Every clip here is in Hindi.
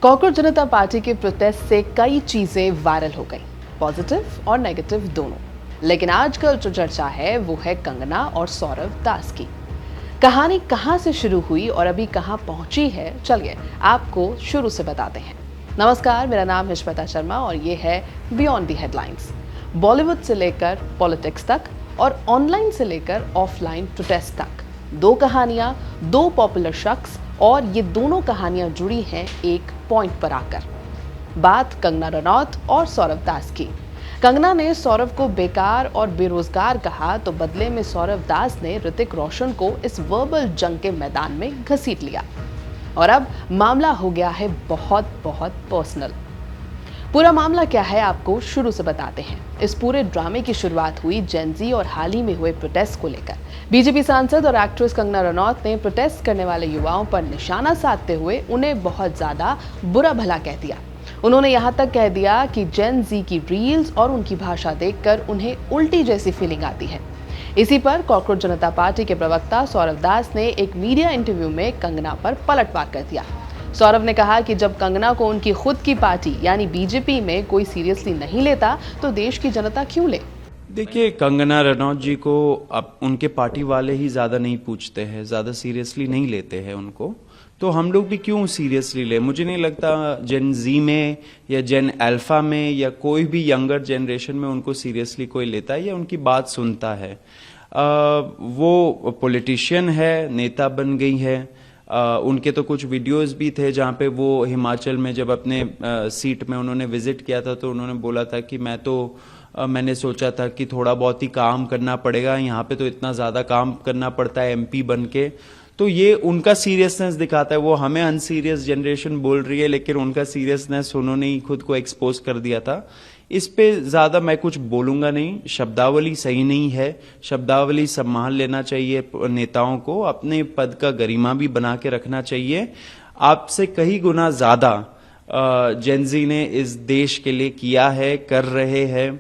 कॉकरोच जनता पार्टी के प्रोटेस्ट से कई चीजें वायरल हो गई, पॉजिटिव और नेगेटिव दोनों। लेकिन आजकल जो चर्चा है वो है कंगना और सौरव दास की। कहानी कहां से शुरू हुई और अभी कहां पहुंची है, चलिए आपको शुरू से बताते हैं। नमस्कार, मेरा नाम है श्वेता शर्मा और ये है बियॉन्ड द हेडलाइंस। बॉलीवुड से लेकर पॉलिटिक्स तक और ऑनलाइन से लेकर ऑफलाइन प्रोटेस्ट तक, दो कहानियां, दो पॉपुलर शख्स, और ये दोनों कहानियां जुड़ी हैं एक पॉइंट पर आकर। बात कंगना रनौत और सौरव दास की। कंगना ने सौरव को बेकार और बेरोजगार कहा तो बदले में सौरव दास ने ऋतिक रोशन को इस वर्बल जंग के मैदान में घसीट लिया और अब मामला हो गया है बहुत पर्सनल। पूरा मामला क्या है आपको शुरू से बताते हैं। इस पूरे ड्रामे की शुरुआत हुई जेन-ज़ी और हाल ही में हुए प्रोटेस्ट को लेकर। बीजेपी सांसद और एक्ट्रेस कंगना रनौत ने प्रोटेस्ट करने वाले युवाओं पर निशाना साधते हुए उन्हें बहुत ज्यादा बुरा भला कह दिया। उन्होंने यहाँ तक कह दिया कि जेन-ज़ी की रील्स और उनकी भाषा देखकर उन्हें उल्टी जैसी फीलिंग आती है। इसी पर कॉकरोच जनता पार्टी के प्रवक्ता सौरव दास ने एक मीडिया इंटरव्यू में कंगना पर पलटवार कर दिया। सौरव ने कहा कि जब कंगना को उनकी खुद की पार्टी यानी बीजेपी में कोई सीरियसली नहीं लेता तो देश की जनता क्यों ले। देखिए, कंगना रनौत जी को अब उनके पार्टी वाले ही ज़्यादा नहीं पूछते हैं, ज़्यादा सीरियसली नहीं लेते हैं उनको, तो हम लोग भी क्यों सीरियसली ले। मुझे नहीं लगता जेन जी में या जेन अल्फा में या कोई भी यंगर जनरेशन में उनको सीरियसली कोई लेता है या उनकी बात सुनता है। वो पॉलिटिशियन है, नेता बन गई है। उनके तो कुछ वीडियोस भी थे जहाँ पे वो हिमाचल में जब अपने सीट में उन्होंने विजिट किया था तो उन्होंने बोला था कि मैंने सोचा था कि थोड़ा बहुत ही काम करना पड़ेगा, यहाँ पे तो इतना ज़्यादा काम करना पड़ता है एमपी बन के। तो ये उनका सीरियसनेस दिखाता है। वो हमें अनसीरियस जनरेशन बोल रही है लेकिन उनका सीरियसनेस उन्होंने ही खुद को एक्सपोज कर दिया था। इस पे ज़्यादा मैं कुछ बोलूँगा नहीं। शब्दावली सही नहीं है, शब्दावली संभाल लेना चाहिए नेताओं को, अपने पद का गरिमा भी बना के रखना चाहिए। आपसे कई गुना ज़्यादा जेन-ज़ी ने इस देश के लिए किया है, कर रहे हैं।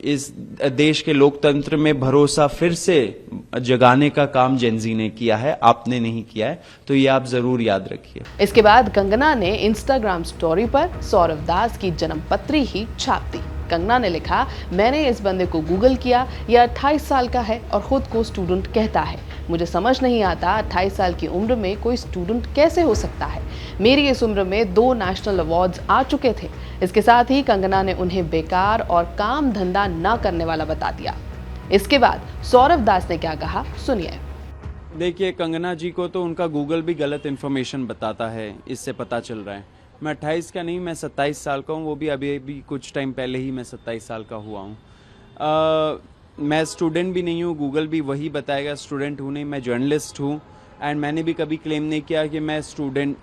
इस देश के लोकतंत्र में भरोसा फिर से जगाने का काम जेन-ज़ी ने किया है, आपने नहीं किया है, तो ये आप जरूर याद रखिए। इसके बाद कंगना ने इंस्टाग्राम स्टोरी पर सौरव दास की जन्मपत्री ही छाप दी। कंगना ने लिखा, मैंने इस बंदे को गूगल किया, यह 28 साल का है और खुद को स्टूडेंट कहता है। मुझे समझ नहीं आता 28 साल की उम्र में कोई स्टूडेंट कैसे हो सकता है। मेरी इस उम्र में 2 नेशनल अवार्ड्स आ चुके थे। इसके साथ ही कंगना ने उन्हें बेकार और काम धंधा न करने वाला बता दिया। इसके बाद सौरव दास ने क्या कहा, सुनिए। देखिए, कंगना जी को तो उनका गूगल भी गलत इन्फॉर्मेशन बताता है, इससे पता चल रहा है। मैं 28 का नहीं, मैं 27 साल का हूँ, वो भी अभी कुछ टाइम पहले ही मैं 27 साल का हुआ हूँ। मैं स्टूडेंट भी नहीं हूँ, गूगल भी वही बताएगा स्टूडेंट हूँ नहीं, मैं जर्नलिस्ट हूँ। एंड मैंने भी कभी क्लेम नहीं किया कि मैं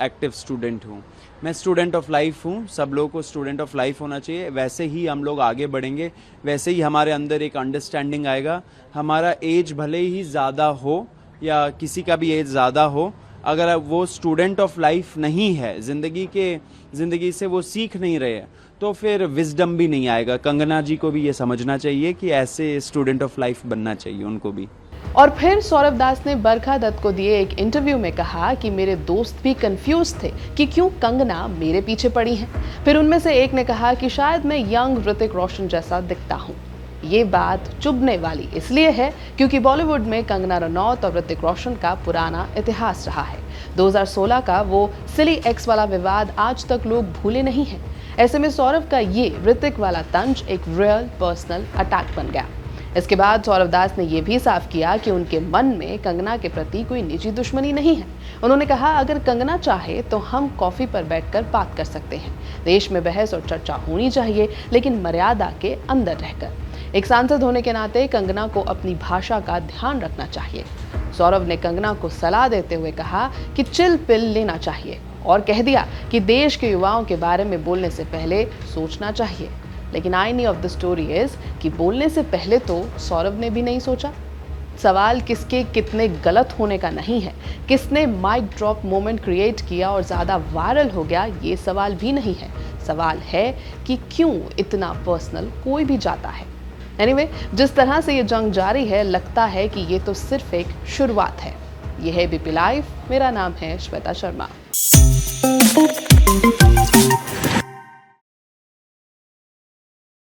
एक्टिव स्टूडेंट हूँ। मैं स्टूडेंट ऑफ लाइफ हूँ। सब लोगों को स्टूडेंट ऑफ लाइफ होना चाहिए। वैसे ही हम लोग आगे बढ़ेंगे, वैसे ही हमारे अंदर एक अंडरस्टैंडिंग आएगा। हमारा एज भले ही ज़्यादा हो या किसी का भी एज ज़्यादा हो, अगर वो स्टूडेंट ऑफ लाइफ नहीं है, ज़िंदगी से वो सीख नहीं रहे हैं, तो फिर विजडम भी नहीं आएगा। कंगना जी को भी ये समझना चाहिए कि ऐसे स्टूडेंट ऑफ लाइफ बनना चाहिए उनको भी। और फिर सौरव दास ने बरखा दत्त को दिए एक इंटरव्यू में कहा कि मेरे दोस्त भी कंफ्यूज थे कि क्यों कंगना मेरे पीछे पड़ी है। फिर उनमें से एक ने कहा कि शायद मैं यंग ऋतिक रोशन जैसा दिखता हूँ। ये बात चुभने वाली इसलिए है क्योंकि बॉलीवुड में कंगना रनौत और ऋतिक रोशन का पुराना इतिहास रहा है। 2016 का वो सिली एक्स वाला विवाद आज तक लोग भूले नहीं हैं। ऐसे में सौरव का ये ऋतिक वाला तंज एक रियल पर्सनल अटैक बन गया। इसके बाद सौरव दास ने यह भी साफ किया कि उनके मन में कंगना के प्रति कोई निजी दुश्मनी नहीं है। उन्होंने कहा, अगर कंगना चाहे तो हम कॉफी पर बैठकर बात कर सकते हैं। देश में बहस और चर्चा होनी चाहिए, लेकिन मर्यादा के अंदर रहकर। एक सांसद होने के नाते कंगना को अपनी भाषा का ध्यान रखना चाहिए। सौरव ने कंगना को सलाह देते हुए कहा कि चिल पिल लेना चाहिए और कह दिया कि देश के युवाओं के बारे में बोलने से पहले सोचना चाहिए। लेकिन आइनी ऑफ द स्टोरी इज कि बोलने से पहले तो सौरव ने भी नहीं सोचा। सवाल किसके कितने गलत होने का नहीं है, किसने माइक ड्रॉप मोमेंट क्रिएट किया और ज़्यादा वायरल हो गया, ये सवाल भी नहीं है। सवाल है कि क्यों इतना पर्सनल कोई भी जाता है। एनीवे, जिस तरह से ये जंग जारी है, लगता है कि ये तो सिर्फ एक शुरुआत है। ये है बीपी लाइव, मेरा नाम है श्वेता शर्मा।